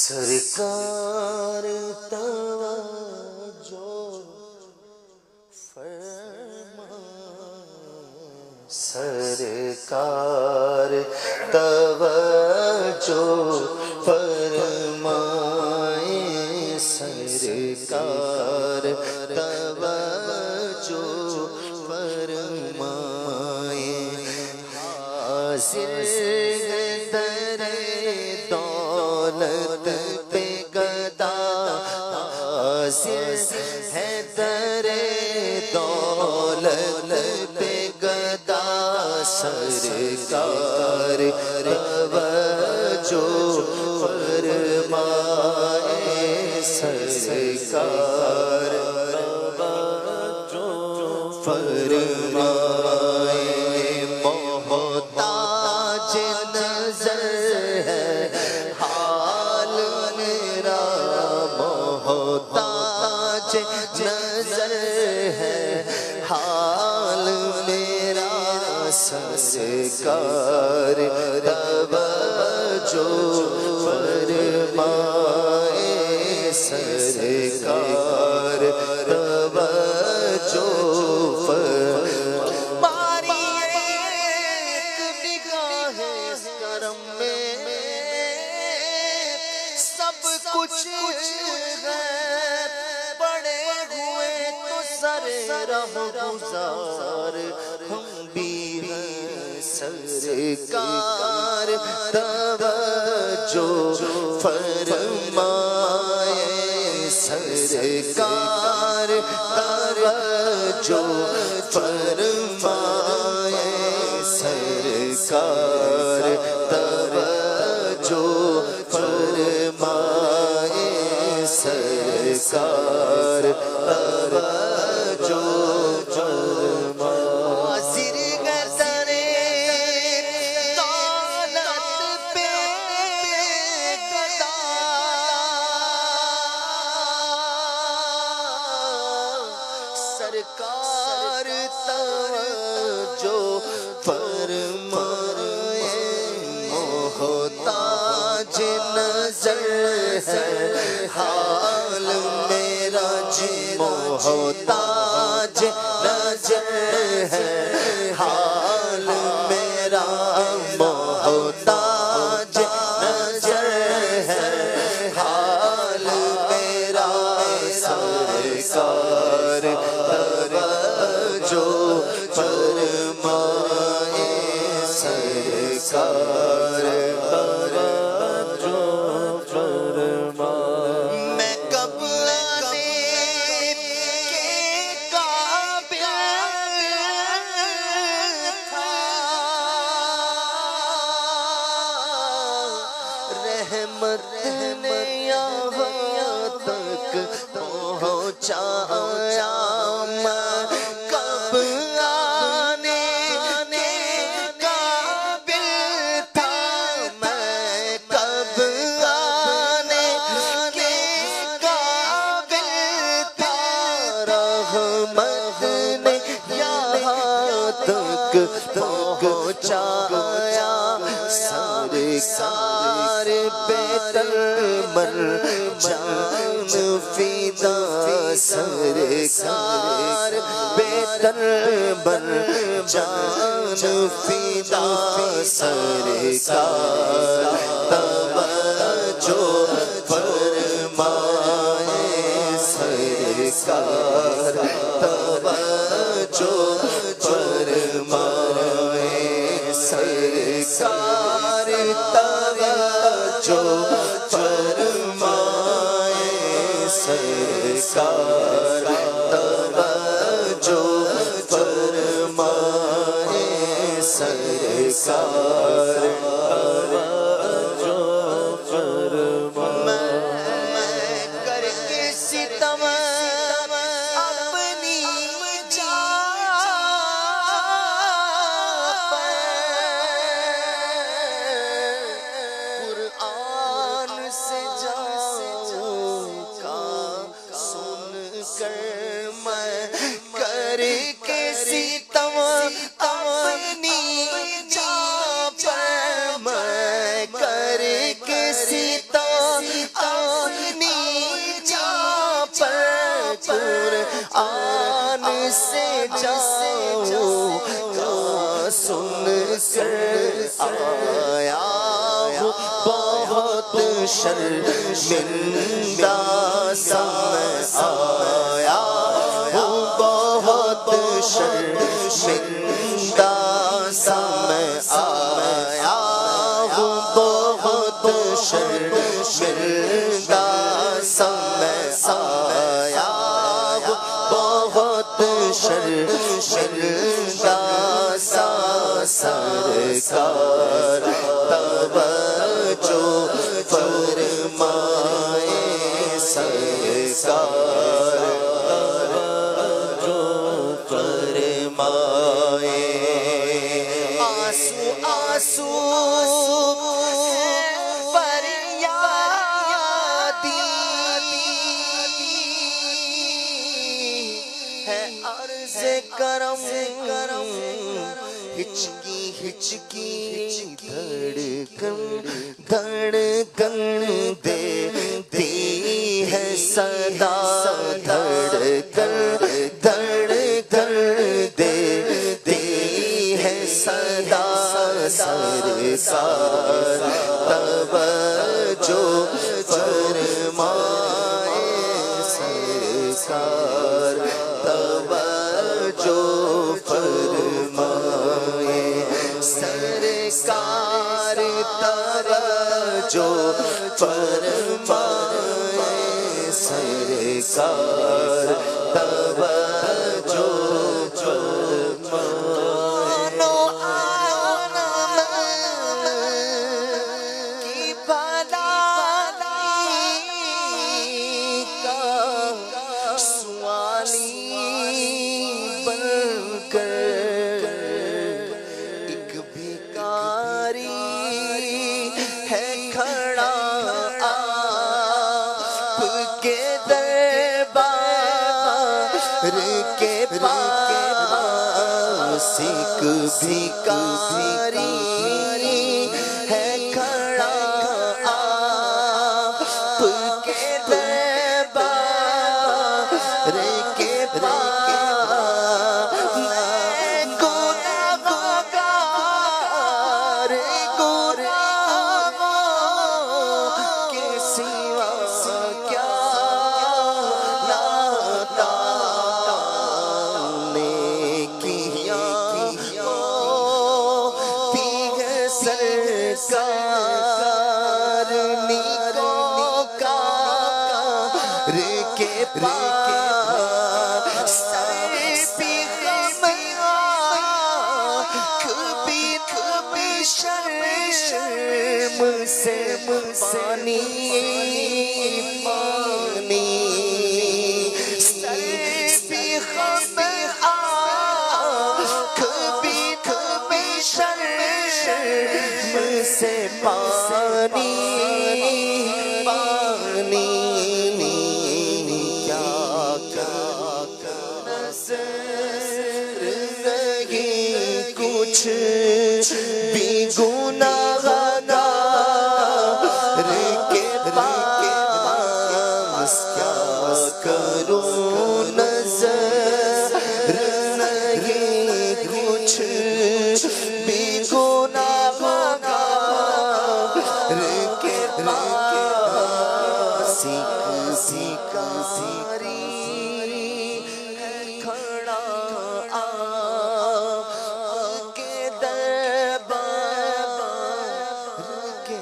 سرکار توجہ فرما، سرکار توجہ فرمائے، سرکار توجہ فرمائے، حاضر در دولت پہ گدا، حاضر ہے در دولت پہ گدا، سرکار توجہ فرمائے، سرکار توجہ فرمائے، محتاج نظر ہے حال میرا، محتاج نظر ہے حال میرا، سرکار توجہ فرمائے، سرکار توجہ فرمائے، ایک نگاہ کرم میں سب کچھ ہے، پڑے ہوئے تو سر رہ گزار ہم بھی ہیں، سرکار توجہ فرمائے، سرکار توجہ فرمائے، سرکار توجہ فرمائے، سرکار توجہ فرمائے، حاضر گردن دولت پہ گدا، سرکار توجہ فرمائے، محتاج نظر ہے حال میرا جی، محتاج نظر ہے حال میرا، محتاج نظر ہے حال میرا، سرکار توجہ فرمائے، سرکار توجہ فرمائے، میں کب آنے کے قابل تھا، رحمت نے یہاں تک پہنچایا، میں کب آنے کے قابل تھا، میں کب آنے کے قابل تھا، رحمت نے یہاں تک پہنچایا، سرکار بیتر من جان فدا، سرکار بیتر من جان فدا، سرکار توجہ فرمائے، سرکار توجہ فرمائے، سرکار توجہ فرمائے، سرکار توجہ فرمائے، سرکار توجہ فرمائے، میں کر کے ستم اپنی جان پر، قرآن سے جاؤں کا سن کر قرآن سے جاؤ گا سن کر آیا ہوں بہت شرمندہ سامنے آیا ہوں بہت شرمندہ سامنے آیا ہوں بہت شرمندہ سامنے آیا ہوں بہت شرمندہ سرکار توجہ فرمائے سرکار توجہ فرمائے آنسو آنسو کرم ہچکی دھڑکن دیتی ہے صدا دھڑکن دیتی ہے صدا سرکار توجہ فرمائے سرکار توجہ فرمائے سرکار توجہ فرمائے سرکار توجہ ایک بھکاری ہے کھڑا آپ کے دربار کے پاس ایک بھکاری ہے کھڑا آپ کے دربار کے پاس سرکار نیکوں کا کے پاس سر پہ غم کبھی شرم سے پانی سر پہ غم کبھی شرم سے پانی کیا نظر نہیں کچھ بھی گناہ گار کے پاس کیا کروں نظر نہیں کچھ بھی گناہ گار کے پاس سیکاری ہے کھڑا آپ کے دربار کے